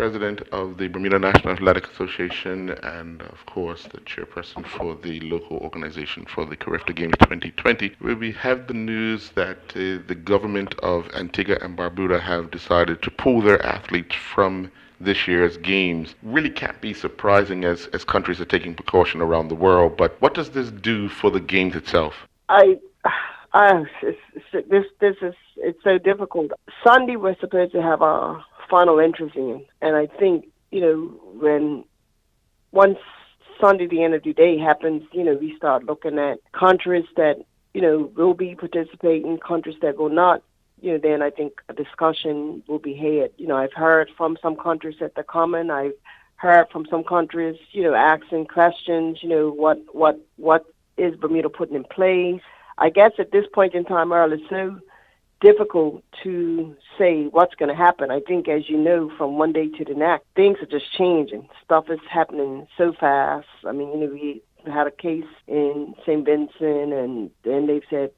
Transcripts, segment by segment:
president of the Bermuda National Athletic Association and, of course, the chairperson for the local organization for the Carifta Games 2020, where we have the news that the government of Antigua and Barbuda have decided to pull their athletes from this year's games. Really can't be surprising as countries are taking precaution around the world, but what does this do for the games itself? I, it's so difficult. Sunday we're supposed to have our final entries in, and I think when once Sunday, the end of the day happens, we start looking at countries that will be participating, countries that will not. Then I think a discussion will be had. I've heard from some countries that they're coming. I've heard from some countries, asking questions. What is Bermuda putting in place? I guess at this point in time, Earl, it's so difficult to say what's going to happen. I think, as you know, from one day to the next, things are just changing. Stuff is happening so fast. I mean, we had a case in St. Vincent, and then they've said,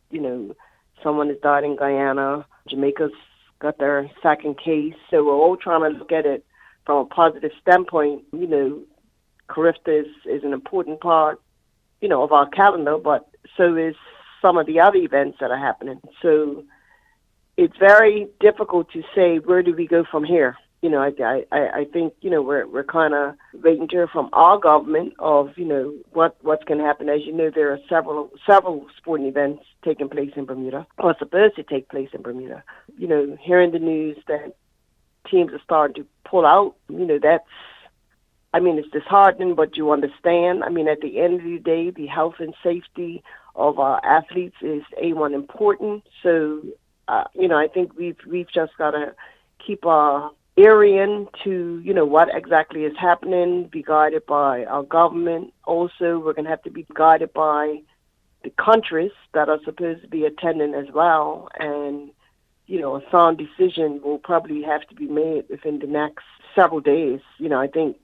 someone has died in Guyana. Jamaica's got their second case. So we're all trying to look at it from a positive standpoint. Carifta is an important part, of our calendar, but so is some of the other events that are happening. So it's very difficult to say, where do we go from here? I think, we're kind of waiting to hear from our government of, what's going to happen. As you know, there are several sporting events taking place in Bermuda, or supposed to take place in Bermuda. Hearing the news that teams are starting to pull out, it's disheartening, but you understand. I mean, at the end of the day, the health and safety of our athletes is A1 important. So, I think we've just got to keep our ear in to, what exactly is happening, be guided by our government. Also, we're going to have to be guided by the countries that are supposed to be attending as well. And, a sound decision will probably have to be made within the next several days. I think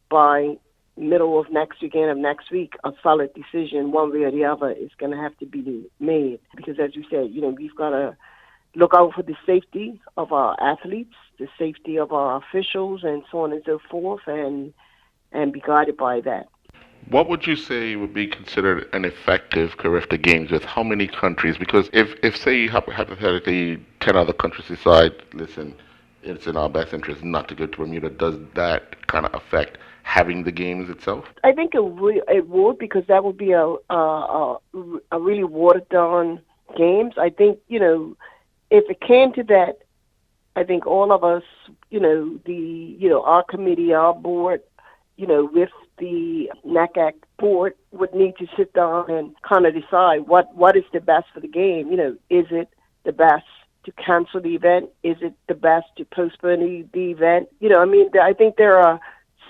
by middle of next weekend of next week, a solid decision, one way or the other, is going to have to be made. Because as you said, we've got to look out for the safety of our athletes, the safety of our officials, and so on and so forth, and be guided by that. What would you say would be considered an effective Carifta Games with how many countries? Because if say, hypothetically, 10 other countries decide, listen, it's in our best interest not to go to Bermuda, does that kind of affect having the games itself? I think it would, because that would be a really watered down games. I think, if it came to that, I think all of us, our committee, our board, with the NACAC board would need to sit down and kind of decide what is the best for the game. Is it the best to cancel the event? Is it the best to postpone the event? I think there are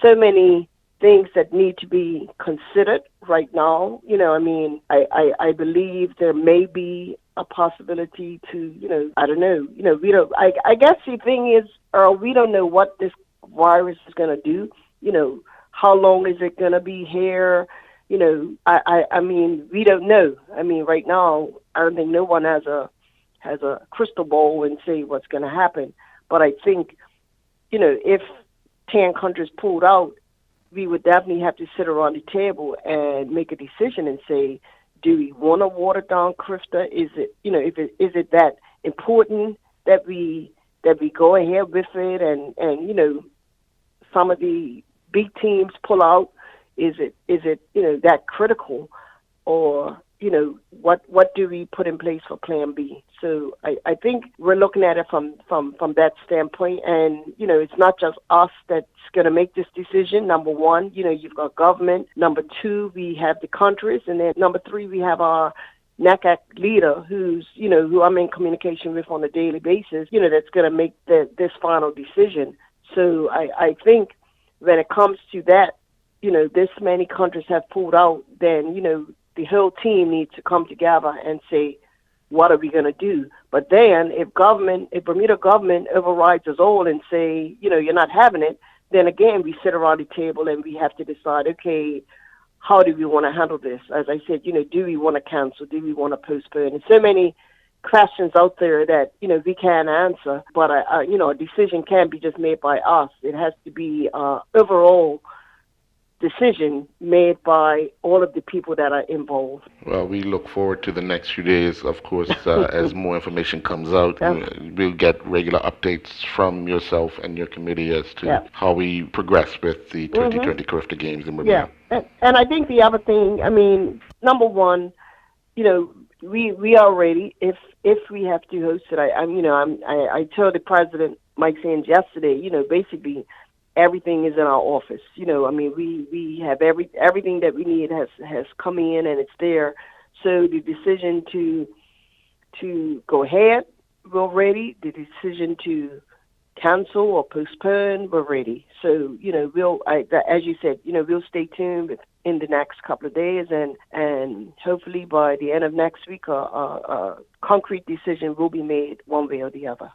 so many things that need to be considered right now. I believe there may be a possibility to, I don't know. We don't. I guess the thing is, we don't know what this virus is going to do. How long is it going to be here? We don't know. Right now, I don't think no one has a crystal ball and say what's going to happen. But I think, if 10 countries pulled out, we would definitely have to sit around the table and make a decision and say, do we want to water down Carifta? Is it, is it that important that we go ahead with it? And some of the big teams pull out. Is it that critical, or what do we put in place for Plan B? So I think we're looking at it from that standpoint, and it's not just us that's going to make this decision. Number one, you've got government. Number two, we have the countries, and then number three, we have our NACAC leader, who I'm in communication with on a daily basis. That's going to make this final decision. So I think when it comes to that, this many countries have pulled out, then the whole team needs to come together and say, what are we going to do? But then if Bermuda government overrides us all and say, you're not having it, then again, we sit around the table and we have to decide, okay, how do we want to handle this? As I said, do we want to cancel? Do we want to postpone? And so many questions out there that, we can't answer, but, a decision can't be just made by us. It has to be overall decision made by all of the people that are involved. Well, we look forward to the next few days, of course, as more information comes out. Yeah. We'll get regular updates from yourself and your committee as to how we progress with the 2020 Carifta Games in Bermuda. Yeah, and I think the other thing, number one, we are ready if we have to host it. I told the president Mike Sands yesterday, basically everything is in our office. We have everything that we need has come in and it's there. So the decision to go ahead, we're ready. The decision to cancel or postpone, we're ready. So, as you said, we'll stay tuned in the next couple of days, and hopefully by the end of next week, a concrete decision will be made one way or the other.